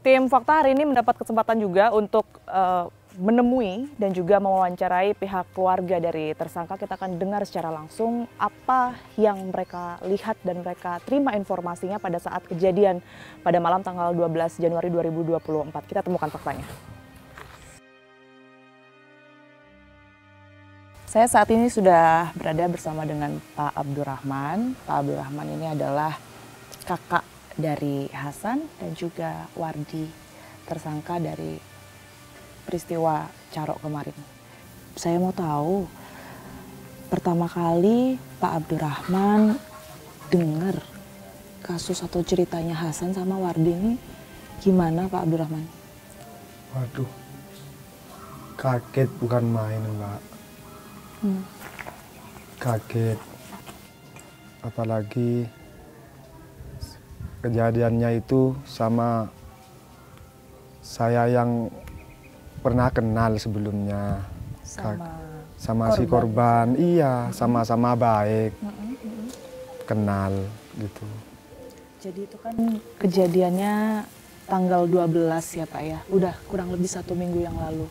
Tim Fakta hari ini mendapat kesempatan juga untuk menemui dan juga mewawancarai pihak keluarga dari tersangka. Kita akan dengar secara langsung apa yang mereka lihat dan mereka terima informasinya pada saat kejadian pada malam tanggal 12 Januari 2024. Kita temukan faktanya. Saya saat ini sudah berada bersama dengan Pak Abdurrahman. Pak Abdurrahman ini adalah kakak dari Hasan dan juga Wardi, tersangka dari peristiwa Carok kemarin. Saya mau tahu, pertama kali Pak Abdurrahman dengar kasus atau ceritanya Hasan sama Wardi ini gimana, Pak Abdurrahman? Waduh, kaget bukan main, Mbak. Kaget, apalagi kejadiannya itu sama saya yang pernah kenal sebelumnya. Sama si korban, iya, sama-sama baik, kenal gitu. Jadi itu kan kejadiannya tanggal 12 ya Pak ya, udah kurang lebih 1 minggu yang lalu.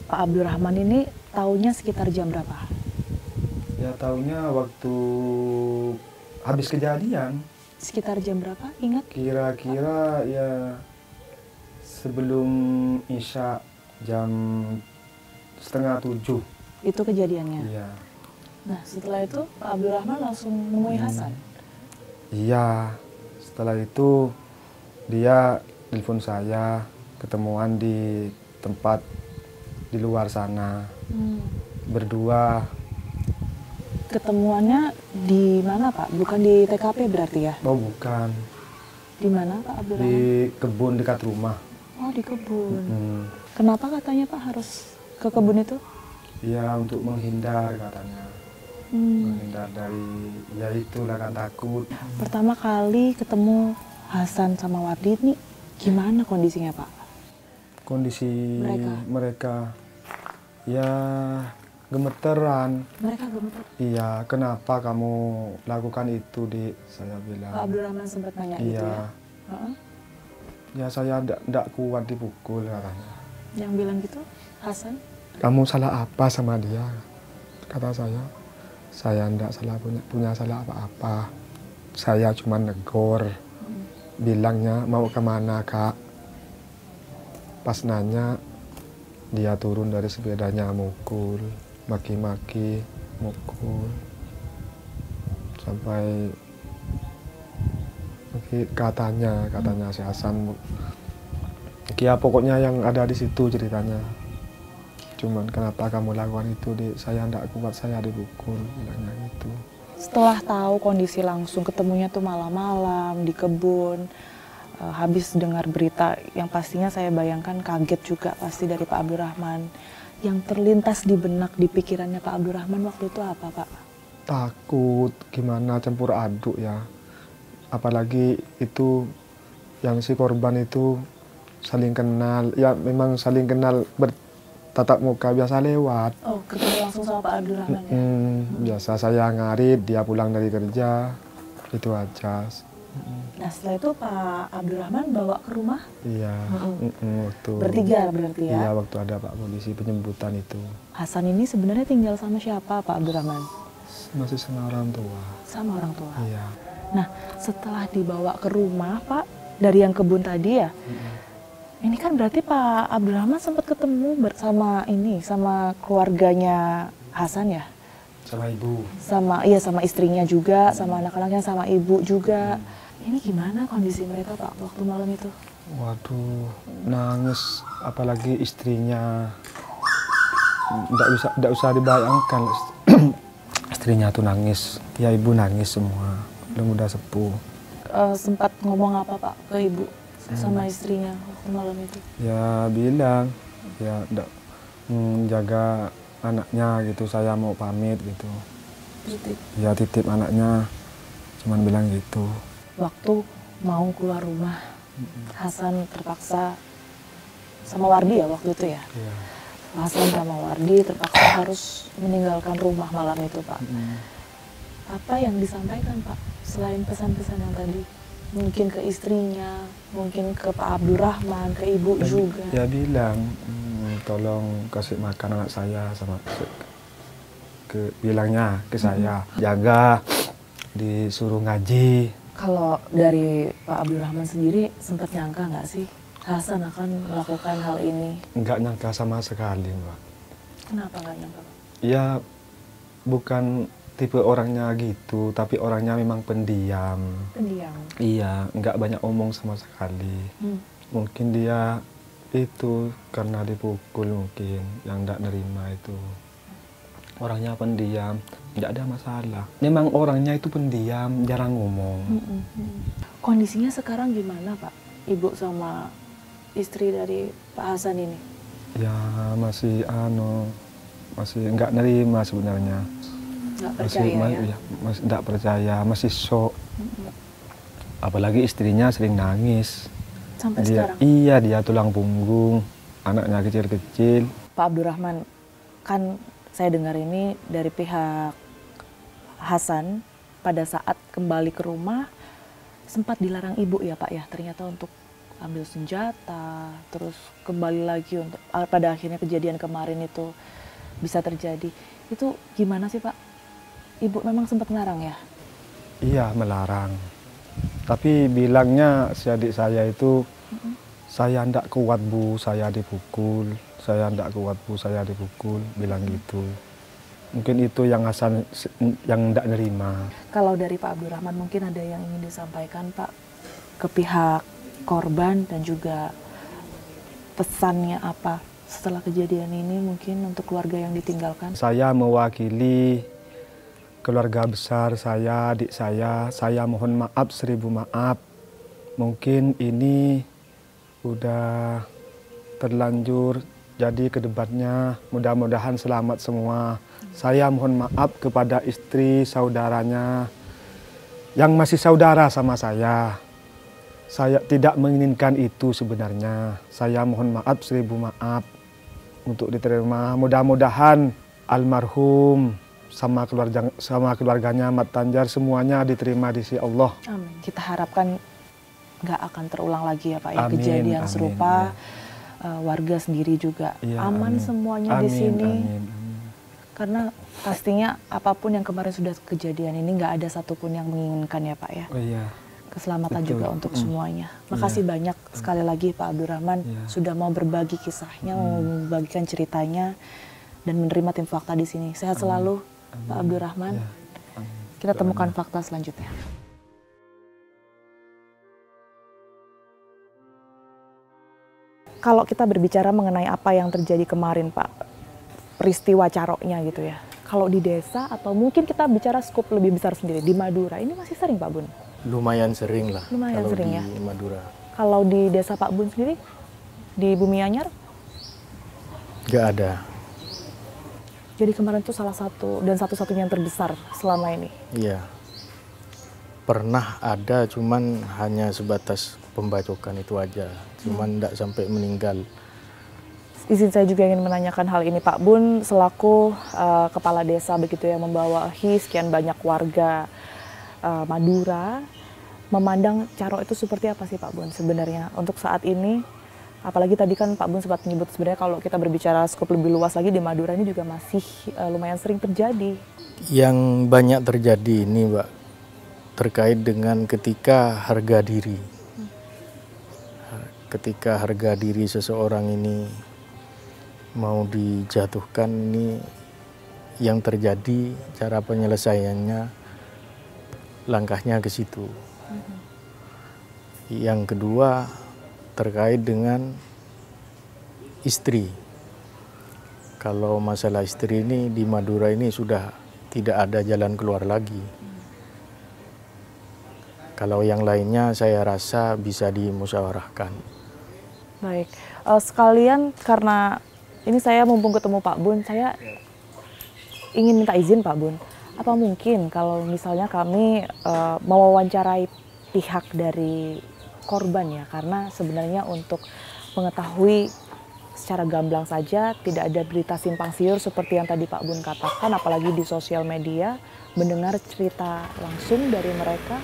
Pak Abdurrahman ini taunya sekitar jam berapa? Ya taunya waktu habis kejadian. Sekitar jam berapa, ingat? Kira-kira ya sebelum Isya jam 6:30. Itu kejadiannya? Iya. Nah setelah itu Pak Abdurrahman langsung menemui Hasan? Iya, setelah itu dia telepon saya, ketemuan di tempat di luar sana, berdua. Ketemuannya di mana Pak? Bukan di TKP berarti ya? Oh bukan. Di mana Pak Abdurrahman? Di kebun dekat rumah. Oh di kebun. Kenapa katanya Pak harus ke kebun itu? Ya untuk menghindar katanya. Menghindar dari, ya itulah kan takut. Pertama kali ketemu Hasan sama Wardi ini gimana kondisinya Pak? Kondisi mereka ya gemeteran. Mereka gemeter? Iya, kenapa kamu lakukan itu, Dik? Saya bilang. Pak Abdurrahman sempat nanya gitu ya? Ya saya tidak kuat dipukul katanya. Yang bilang gitu, Hasan? Kamu salah apa sama dia? Kata saya tidak salah punya salah apa-apa. Saya cuma negor. Bilangnya mau kemana kak? Pas nanya, dia turun dari sepedanya mukul, maki-maki, mukul. Sampai katanya si Hasan. Ya pokoknya yang ada di situ ceritanya. Cuman kenapa kamu lakukan itu, Dik? Saya tidak kuat, saya dipukul, bilangnya gitu. Setelah tahu kondisi langsung, ketemunya tuh malam-malam di kebun, habis dengar berita yang pastinya saya bayangkan kaget juga pasti dari Pak Abdurrahman. Yang terlintas di benak, di pikirannya Pak Abdurrahman waktu itu apa Pak? Takut, gimana campur aduk ya. Apalagi itu yang si korban itu saling kenal, ya memang saling kenal bertatap muka biasa lewat. Oh, ketemu langsung sama Pak Abdurrahman ya? Biasa saya ngarit, dia pulang dari kerja, itu aja. Nah setelah itu Pak Abdurrahman bawa ke rumah? Iya, waktu bertiga berarti ya? Iya, waktu ada Pak Polisi penjemputan itu. Hasan ini sebenarnya tinggal sama siapa Pak Abdurrahman? Masih sama orang tua. Sama orang tua? Iya. Nah setelah dibawa ke rumah Pak, dari yang kebun tadi ya, ini kan berarti Pak Abdurrahman sempat ketemu sama keluarganya Hasan ya? Sama ibu. Sama istrinya juga, sama anak-anaknya, sama ibu juga. Ini gimana kondisi mereka Pak waktu malam itu? Waduh, nangis, apalagi istrinya. Nggak usah dibayangkan. Istrinya tuh nangis, ya ibu nangis semua, belum udah sepuh. Sempat ngomong apa Pak ke ibu sama istrinya waktu malam itu? Ya bilang, ya jaga anaknya gitu, saya mau pamit gitu. Ya titip anaknya, cuman bilang gitu. Waktu mau keluar rumah, Hasan terpaksa sama Wardi ya waktu itu ya? Iya. Hasan sama Wardi terpaksa harus meninggalkan rumah malam itu Pak. Apa yang disampaikan Pak selain pesan-pesan yang tadi? Mungkin ke istrinya, mungkin ke Pak Abdurrahman, ke ibu juga. Ya bilang, tolong kasih makan anak saya sama bilangnya ke saya, jaga, disuruh ngaji. Kalau dari Pak Abdurrahman sendiri sempat nyangka nggak sih Hasan akan melakukan hal ini? Nggak nyangka sama sekali, Mbak. Kenapa nggak nyangka, Pak? Ya bukan tipe orangnya gitu, tapi orangnya memang pendiam. Pendiam. Iya, nggak banyak omong sama sekali. Mungkin dia itu karena dipukul mungkin, yang nggak nerima itu. Orangnya pendiam, nggak ada masalah. Memang orangnya itu pendiam, jarang ngomong. Kondisinya sekarang gimana, Pak? Ibu sama istri dari Pak Hasan ini? Ya masih masih nggak nerima sebenarnya. Nggak percaya ya? Masih nggak percaya, masih shock. Apalagi istrinya sering nangis. Sampai Dia, sekarang? iya, dia tulang punggung, anaknya kecil-kecil. Pak Abdurrahman, kan saya dengar ini dari pihak Hasan pada saat kembali ke rumah sempat dilarang ibu ya Pak ya, ternyata untuk ambil senjata, terus kembali lagi untuk pada akhirnya kejadian kemarin itu bisa terjadi. Itu gimana sih Pak? Ibu memang sempat ngelarang ya? Iya, melarang. Tapi bilangnya si adik saya itu, saya ndak kuat Bu, saya dipukul. Saya ndak kuat Bu, saya dipukul, bilang gitu. Mungkin itu yang Hasan yang ndak nerima. Kalau dari Pak Abdurrahman mungkin ada yang ingin disampaikan Pak ke pihak korban dan juga pesannya apa setelah kejadian ini mungkin untuk keluarga yang ditinggalkan? Saya mewakili keluarga besar saya, adik saya mohon maaf, 1000 maaf. Mungkin ini udah terlanjur, jadi ke depannya mudah-mudahan selamat semua. Saya mohon maaf kepada istri, saudaranya, yang masih saudara sama saya. Saya tidak menginginkan itu sebenarnya. Saya mohon maaf, 1000 maaf untuk diterima. Mudah-mudahan almarhum sama keluarganya Mat Tanjar semuanya diterima di sisi Allah. Amin. Kita harapkan nggak akan terulang lagi ya Pak ya, Amin, kejadian amin, serupa. Warga sendiri juga Ya, aman amin. semuanya di Amin, sini. amin. Karena pastinya apapun yang kemarin sudah kejadian ini nggak ada satupun yang menginginkan ya Pak ya. Oh iya. Keselamatan Betul. juga untuk semuanya. Makasih banyak sekali lagi Pak Abdurrahman sudah mau berbagi kisahnya, mau membagikan ceritanya dan menerima tim fakta di sini. Sehat selalu Pak Abdurrahman. Ya. Kita temukan fakta selanjutnya. Kalau kita berbicara mengenai apa yang terjadi kemarin Pak, peristiwa caroknya gitu ya. Kalau di desa atau mungkin kita bicara skup lebih besar sendiri di Madura, ini masih sering Pak Bun? Lumayan sering lah. Lumayan kalau sering di ya. Madura. Kalau di desa Pak Bun sendiri, di Bumi Anyar, Nggak ada. jadi kemarin itu salah satu dan satu-satunya yang terbesar selama ini. Iya. Pernah ada, cuman hanya sebatas pembacokan itu aja. Cuman nggak sampai meninggal. Izin saya juga ingin menanyakan hal ini Pak Bun, selaku kepala desa begitu ya, membawahi sekian banyak warga Madura, memandang Carok itu seperti apa sih Pak Bun sebenarnya untuk saat ini? Apalagi tadi kan Pak Bun sempat menyebut sebenarnya kalau kita berbicara skop lebih luas lagi di Madura ini juga masih lumayan sering terjadi. Yang banyak terjadi ini, Mbak, terkait dengan ketika harga diri. Ketika harga diri seseorang ini mau dijatuhkan, ini yang terjadi, cara penyelesaiannya, langkahnya ke situ. Yang kedua, terkait dengan istri. Kalau masalah istri ini di Madura ini sudah tidak ada jalan keluar lagi. Kalau yang lainnya saya rasa bisa dimusyawarahkan. Baik, sekalian karena ini saya mumpung ketemu Pak Bun, saya ingin minta izin Pak Bun. Apa mungkin kalau misalnya kami mewawancarai pihak dari korban ya, karena sebenarnya untuk mengetahui secara gamblang saja tidak ada berita simpang siur seperti yang tadi Pak Bun katakan, apalagi di sosial media mendengar cerita langsung dari mereka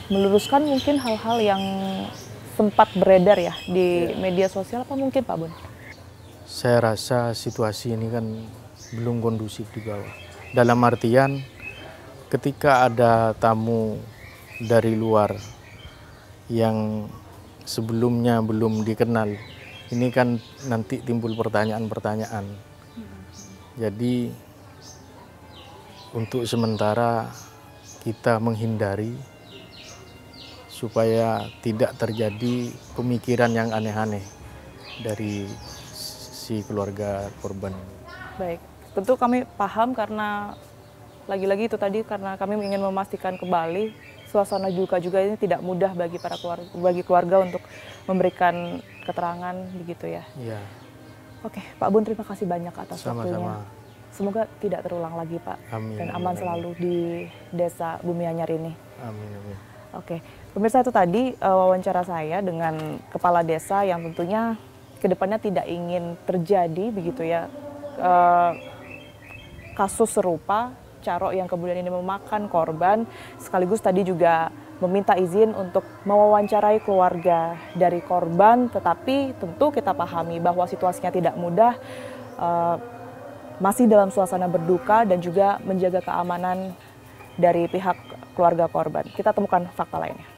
meluruskan mungkin hal-hal yang sempat beredar ya di media sosial, apa mungkin Pak Bun? Saya rasa situasi ini kan belum kondusif di bawah. Dalam artian ketika ada tamu dari luar yang sebelumnya belum dikenal, ini kan nanti timbul pertanyaan-pertanyaan. Jadi untuk sementara kita menghindari supaya tidak terjadi pemikiran yang aneh-aneh dari si keluarga korban. Baik, tentu kami paham karena lagi-lagi itu tadi karena kami ingin memastikan kembali suasana duka juga ini tidak mudah bagi para keluarga untuk memberikan keterangan begitu ya. Iya. Oke, Pak Bun, terima kasih banyak atas waktunya. Sama-sama. Semoga tidak terulang lagi Pak, Amin, dan amin, aman amin. selalu di Desa Bumi Anyar ini. Amin, amin. Oke, pemirsa, itu tadi wawancara saya dengan kepala desa yang tentunya kedepannya tidak ingin terjadi begitu ya kasus serupa Caro yang kemudian ini memakan korban, sekaligus tadi juga meminta izin untuk mewawancarai keluarga dari korban, tetapi tentu kita pahami bahwa situasinya tidak mudah, masih dalam suasana berduka dan juga menjaga keamanan dari pihak keluarga korban. Kita temukan fakta lainnya.